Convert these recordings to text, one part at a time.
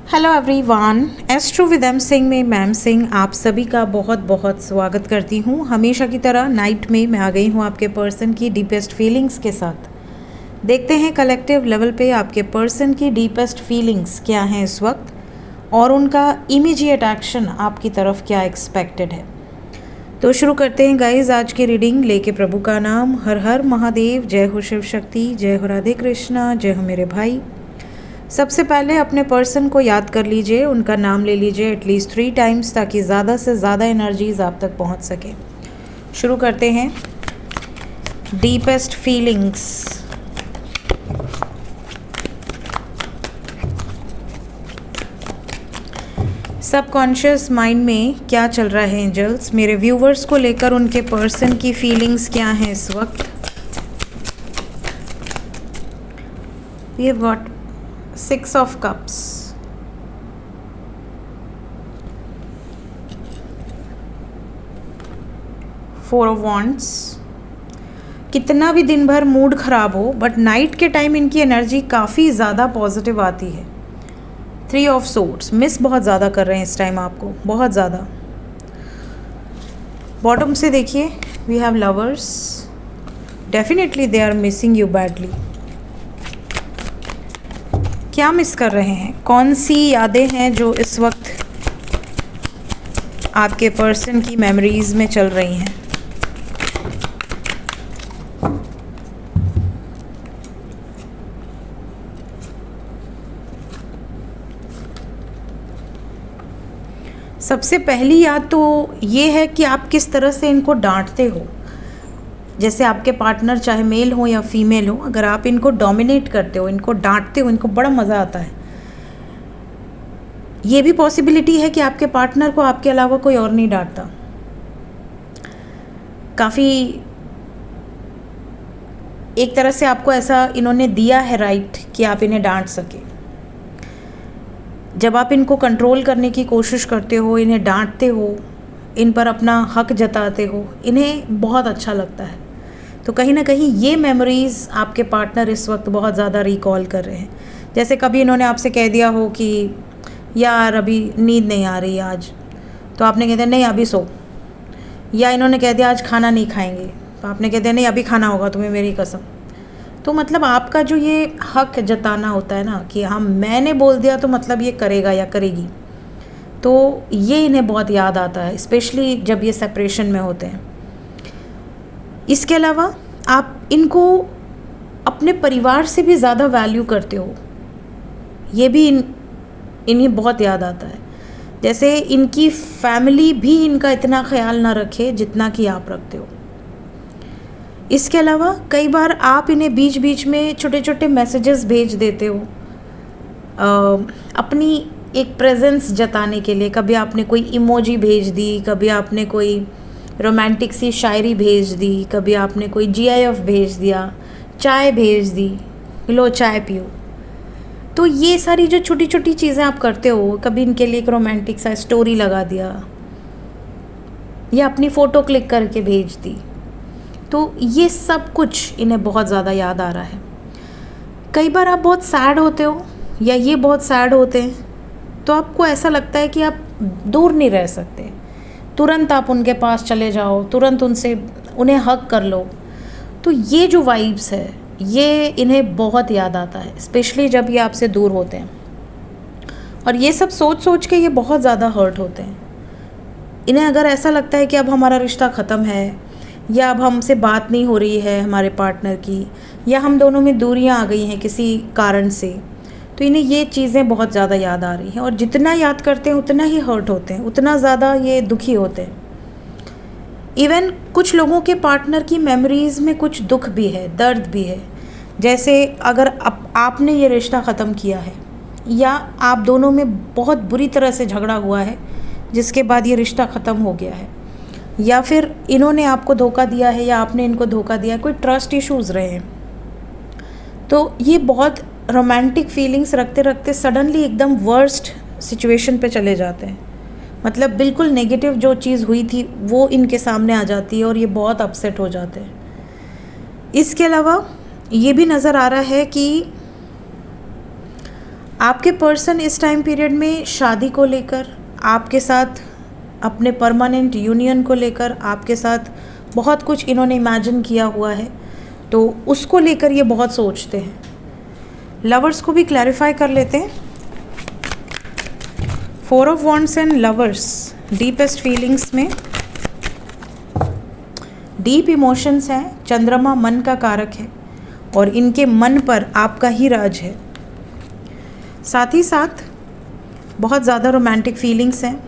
Hello everyone, astro with M Singh में ma'am Singh आप सभी का बहुत बहुत स्वागत करती हूँ। हमेशा की तरह नाइट में मैं आ गई हूँ आपके पर्सन की डीपेस्ट फीलिंग्स के साथ। देखते हैं कलेक्टिव लेवल पे आपके पर्सन की डीपेस्ट फीलिंग्स क्या हैं इस वक्त और उनका इमीडिएट एक्शन आपकी तरफ क्या एक्सपेक्टेड है। तो शुरू करते हैं गाइज आज की रीडिंग लेके प्रभु का नाम। हर हर महादेव, जय हो शिव शक्ति, जय हो राधे कृष्णा, जय हो मेरे भाई। सबसे पहले अपने पर्सन को याद कर लीजिए, उनका नाम ले लीजिए एटलीस्ट 3 टाइम्स ताकि ज़्यादा से ज़्यादा एनर्जीज आप तक पहुंच सके। शुरू करते हैं डीपेस्ट फीलिंग्स। सबकॉन्शियस माइंड में क्या चल रहा है एंजल्स, मेरे व्यूवर्स को लेकर उनके पर्सन की फीलिंग्स क्या हैं इस वक्त। We have got 6 of Cups, Four of Wands। कितना भी दिन भर मूड ख़राब हो बट नाइट के टाइम इनकी एनर्जी काफ़ी ज़्यादा पॉजिटिव आती है। 3 of Swords, मिस बहुत ज़्यादा कर रहे हैं इस टाइम आपको, बहुत ज़्यादा। बॉटम से देखिए, we have lovers, definitely they are missing you badly. क्या मिस कर रहे हैं, कौन सी यादें हैं जो इस वक्त आपके पर्सन की मेमोरीज में चल रही हैं। सबसे पहली याद तो ये है कि आप किस तरह से इनको डांटते हो। जैसे आपके पार्टनर चाहे मेल हो या फीमेल हो, अगर आप इनको डोमिनेट करते हो, इनको डांटते हो, इनको बड़ा मज़ा आता है। ये भी पॉसिबिलिटी है कि आपके पार्टनर को आपके अलावा कोई और नहीं डांटता। काफ़ी एक तरह से आपको ऐसा इन्होंने दिया है राइट कि आप इन्हें डांट सके। जब आप इनको कंट्रोल करने की कोशिश करते हो, इन्हें डांटते हो, इन पर अपना हक जताते हो, इन्हें बहुत अच्छा लगता है। तो कहीं ना कहीं ये मेमोरीज़ आपके पार्टनर इस वक्त बहुत ज़्यादा रिकॉल कर रहे हैं। जैसे कभी इन्होंने आपसे कह दिया हो कि यार अभी नींद नहीं आ रही आज, तो आपने कह दिया नहीं अभी सो। या इन्होंने कह दिया आज खाना नहीं खाएंगे, तो आपने कह दिया नहीं अभी खाना होगा तुम्हें मेरी कसम। तो मतलब आपका जो ये हक जताना होता है ना कि हाँ मैंने बोल दिया तो मतलब ये करेगा या करेगी, तो ये इन्हें बहुत याद आता है, स्पेशली जब ये सेपरेशन में होते हैं। इसके अलावा आप इनको अपने परिवार से भी ज़्यादा वैल्यू करते हो, ये भी इन्हें बहुत याद आता है। जैसे इनकी फैमिली भी इनका इतना ख्याल ना रखे जितना कि आप रखते हो। इसके अलावा कई बार आप इन्हें बीच बीच में छोटे छोटे मैसेजेस भेज देते हो अपनी एक प्रेजेंस जताने के लिए। कभी आपने कोई इमोजी भेज दी, कभी आपने कोई रोमांटिक सी शायरी भेज दी, कभी आपने कोई GIF भेज दिया, चाय भेज दी, लो चाय पियो। तो ये सारी जो छोटी छोटी चीज़ें आप करते हो, कभी इनके लिए एक रोमांटिक सा स्टोरी लगा दिया या अपनी फ़ोटो क्लिक करके भेज दी, तो ये सब कुछ इन्हें बहुत ज़्यादा याद आ रहा है। कई बार आप बहुत सैड होते हो या ये बहुत सैड होते हैं, तो आपको ऐसा लगता है कि आप दूर नहीं रह सकते, तुरंत आप उनके पास चले जाओ, तुरंत उन्हें हग कर लो। तो ये जो वाइब्स है ये इन्हें बहुत याद आता है, स्पेशली जब ये आपसे दूर होते हैं। और ये सब सोच सोच के ये बहुत ज़्यादा हर्ट होते हैं। इन्हें अगर ऐसा लगता है कि अब हमारा रिश्ता ख़त्म है या अब हमसे बात नहीं हो रही है हमारे पार्टनर की, या हम दोनों में दूरियां आ गई हैं किसी कारण से, तो इन्हें ये चीज़ें बहुत ज़्यादा याद आ रही हैं। और जितना याद करते हैं उतना ही हर्ट होते हैं, उतना ज़्यादा ये दुखी होते हैं। इवन कुछ लोगों के पार्टनर की मेमोरीज़ में कुछ दुख भी है, दर्द भी है। जैसे अगर आपने ये रिश्ता ख़त्म किया है या आप दोनों में बहुत बुरी तरह से झगड़ा हुआ है जिसके बाद ये रिश्ता ख़त्म हो गया है, या फिर इन्होंने आपको धोखा दिया है या आपने इनको धोखा दिया है, कोई ट्रस्ट इश्यूज़ रहे हैं, तो ये बहुत रोमांटिक फीलिंग्स रखते रखते सडनली एकदम वर्स्ट सिचुएशन पे चले जाते हैं। मतलब बिल्कुल नेगेटिव जो चीज़ हुई थी वो इनके सामने आ जाती है और ये बहुत अपसेट हो जाते हैं। इसके अलावा ये भी नज़र आ रहा है कि आपके पर्सन इस टाइम पीरियड में शादी को लेकर, आपके साथ अपने परमानेंट यूनियन को लेकर, आपके साथ बहुत कुछ इन्होंने इमेजिन किया हुआ है, तो उसको लेकर ये बहुत सोचते हैं। लवर्स को भी क्लैरिफाई कर लेते हैं। 4 of wands and lovers, deepest feelings में डीप इमोशंस हैं। चंद्रमा मन का कारक है और इनके मन पर आपका ही राज है। साथ ही साथ बहुत ज़्यादा रोमांटिक फीलिंग्स हैं।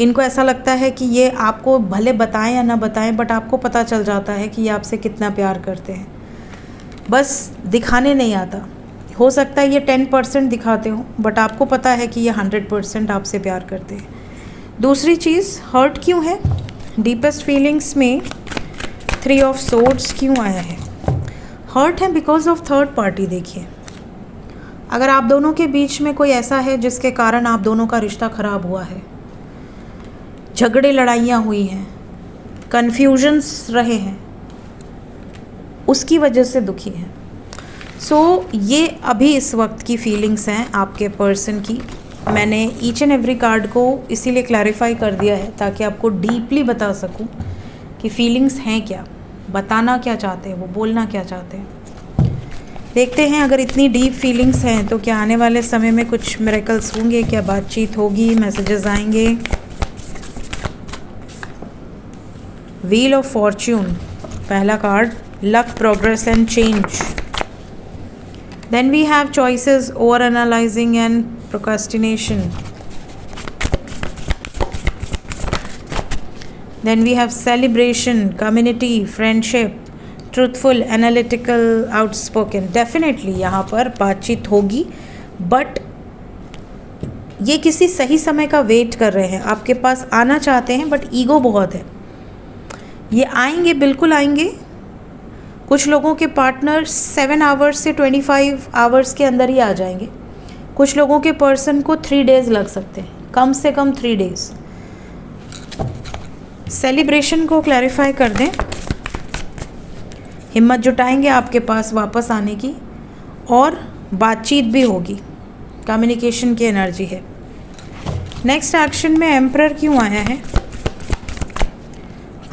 इनको ऐसा लगता है कि ये आपको भले बताएं या ना बताएं, बट आपको पता चल जाता है कि ये आपसे कितना प्यार करते हैं, बस दिखाने नहीं आता। हो सकता है ये 10% दिखाते हो, बट आपको पता है कि ये 100% आपसे प्यार करते हैं। दूसरी चीज़, हर्ट क्यों है? डीपेस्ट फीलिंग्स में 3 ऑफ सोर्ड्स क्यों आया है? हर्ट है बिकॉज ऑफ थर्ड पार्टी। देखिए, अगर आप दोनों के बीच में कोई ऐसा है जिसके कारण आप दोनों का रिश्ता ख़राब हुआ है, झगड़े लड़ाइयाँ हुई हैं, कन्फ्यूजन्स रहे हैं, उसकी वजह से दुखी हैं। ये अभी इस वक्त की फीलिंग्स हैं आपके पर्सन की। मैंने ईच एंड एवरी कार्ड को इसीलिए क्लैरिफाई कर दिया है ताकि आपको डीपली बता सकूं कि फीलिंग्स हैं क्या, बताना क्या चाहते हैं, वो बोलना क्या चाहते हैं। देखते हैं अगर इतनी डीप फीलिंग्स हैं तो क्या आने वाले समय में कुछ मिरेकल्स होंगे, क्या बातचीत होगी, मैसेजेस आएंगे। व्हील ऑफ फॉर्च्यून, पहला card, luck, progress and change. Then we have choices, over analyzing and procrastination. Then we have celebration, community, friendship, truthful, analytical, outspoken. Definitely यहाँ पर बातचीत होगी, बट ये किसी सही समय का वेट कर रहे हैं, आपके पास आना चाहते हैं, बट ईगो बहुत है। ये आएंगे, बिल्कुल आएंगे। कुछ लोगों के पार्टनर 7 आवर्स से 25 आवर्स के अंदर ही आ जाएंगे। कुछ लोगों के पर्सन को 3 डेज़ लग सकते हैं, कम से कम 3 डेज़। सेलिब्रेशन को क्लैरिफाई कर दें। हिम्मत जुटाएंगे आपके पास वापस आने की, और बातचीत भी होगी, कम्युनिकेशन की एनर्जी है। नेक्स्ट एक्शन में एम्परर क्यों आया है?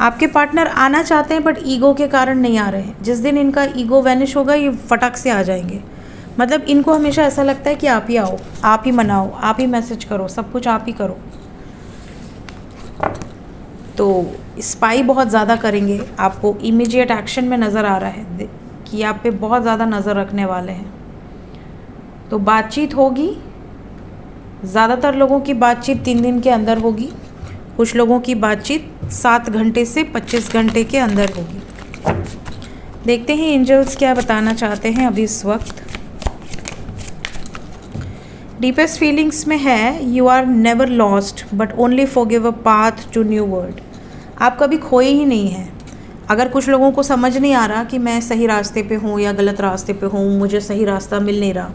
आपके पार्टनर आना चाहते हैं बट ईगो के कारण नहीं आ रहे हैं। जिस दिन इनका ईगो वैनिश होगा ये फटक से आ जाएंगे। मतलब इनको हमेशा ऐसा लगता है कि आप ही आओ, आप ही मनाओ, आप ही मैसेज करो, सब कुछ आप ही करो। तो स्पाई बहुत ज़्यादा करेंगे, आपको इमीडिएट एक्शन में नज़र आ रहा है कि आप पे बहुत ज़्यादा नज़र रखने वाले हैं। तो बातचीत होगी, ज़्यादातर लोगों की बातचीत 3 दिन के अंदर होगी, कुछ लोगों की बातचीत 7 घंटे से 25 घंटे के अंदर होगी। देखते हैं एंजल्स क्या बताना चाहते हैं अभी इस वक्त। डीपेस्ट फीलिंग्स में है, you are never lost but only forgive a path to new world. आप कभी खोए ही नहीं हैं। अगर कुछ लोगों को समझ नहीं आ रहा कि मैं सही रास्ते पे हूँ या गलत रास्ते पे हूँ, मुझे सही रास्ता मिल नहीं रहा,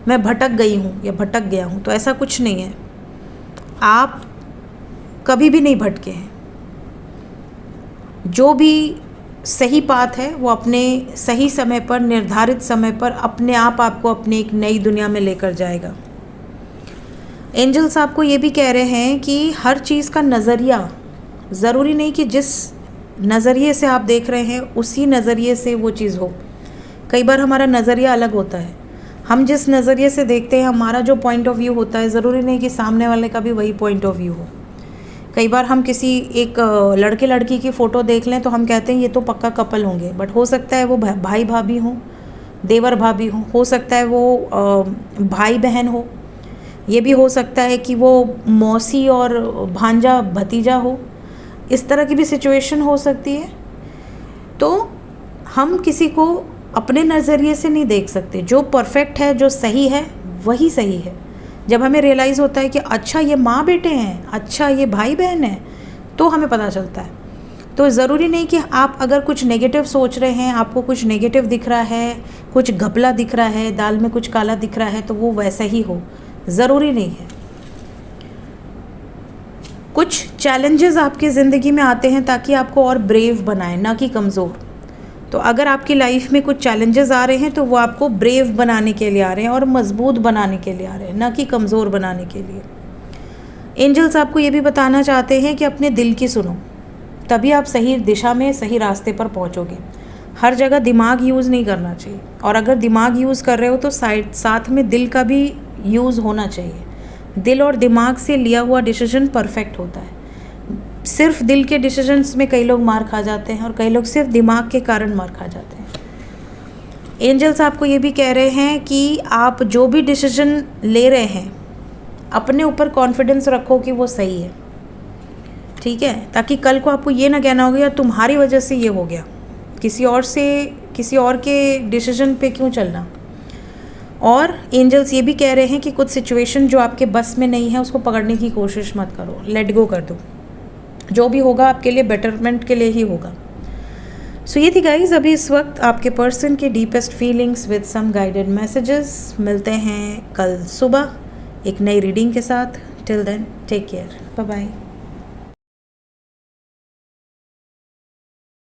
मैं भटक गई हूँ या भटक गया हूँ, तो ऐसा कुछ नहीं है। आप कभी भी नहीं भटके हैं। जो भी सही पाथ है वो अपने सही समय पर, निर्धारित समय पर अपने आप आपको अपनी एक नई दुनिया में लेकर जाएगा। एंजल्स आपको ये भी कह रहे हैं कि हर चीज़ का नज़रिया, ज़रूरी नहीं कि जिस नज़रिए से आप देख रहे हैं उसी नज़रिए से वो चीज़ हो। कई बार हमारा नज़रिया अलग होता है। हम जिस नज़रिए से देखते हैं, हमारा जो पॉइंट ऑफ व्यू होता है, ज़रूरी नहीं कि सामने वाले का भी वही पॉइंट ऑफ व्यू हो। कई बार हम किसी एक लड़के लड़की की फ़ोटो देख लें तो हम कहते हैं ये तो पक्का कपल होंगे, बट हो सकता है वो भाई भाभी हों, देवर भाभी हो सकता है वो भाई बहन हो, ये भी हो सकता है कि वो मौसी और भांजा भतीजा हो। इस तरह की भी सिचुएशन हो सकती है। तो हम किसी को अपने नज़रिए से नहीं देख सकते। जो परफेक्ट है, जो सही है, वही सही है। जब हमें रियलाइज़ होता है कि अच्छा ये माँ बेटे हैं, अच्छा ये भाई बहन हैं, तो हमें पता चलता है। तो ज़रूरी नहीं कि आप अगर कुछ नेगेटिव सोच रहे हैं, आपको कुछ नेगेटिव दिख रहा है, कुछ घपला दिख रहा है, दाल में कुछ काला दिख रहा है, तो वो वैसा ही हो, ज़रूरी नहीं है। कुछ चैलेंजेस आपकी ज़िंदगी में आते हैं ताकि आपको और ब्रेव बनाएं, ना कि कमज़ोर। तो अगर आपकी लाइफ में कुछ चैलेंजेस आ रहे हैं तो वो आपको ब्रेव बनाने के लिए आ रहे हैं और मजबूत बनाने के लिए आ रहे हैं, ना कि कमज़ोर बनाने के लिए। एंजल्स आपको ये भी बताना चाहते हैं कि अपने दिल की सुनो, तभी आप सही दिशा में सही रास्ते पर पहुंचोगे। हर जगह दिमाग यूज़ नहीं करना चाहिए, और अगर दिमाग यूज़ कर रहे हो तो साथ में दिल का भी यूज़ होना चाहिए। दिल और दिमाग से लिया हुआ डिसीजन परफेक्ट होता है। सिर्फ दिल के डिसीजंस में कई लोग मार खा जाते हैं और कई लोग सिर्फ दिमाग के कारण मार खा जाते हैं। एंजल्स आपको ये भी कह रहे हैं कि आप जो भी डिसीजन ले रहे हैं अपने ऊपर कॉन्फिडेंस रखो कि वो सही है, ठीक है, ताकि कल को आपको ये ना कहना होगा यार तुम्हारी वजह से ये हो गया, किसी और के डिसीजन पे क्यों चलना। और एंजल्स ये भी कह रहे हैं कि कुछ सिचुएशन जो आपके बस में नहीं है उसको पकड़ने की कोशिश मत करो, लेट गो कर दो। जो भी होगा आपके लिए बेटरमेंट के लिए ही होगा। सो ये थी गाइज अभी इस वक्त आपके पर्सन के deepest feelings with some guided messages. मिलते हैं कल सुबह एक नई रीडिंग के साथ। Till then take care, bye bye.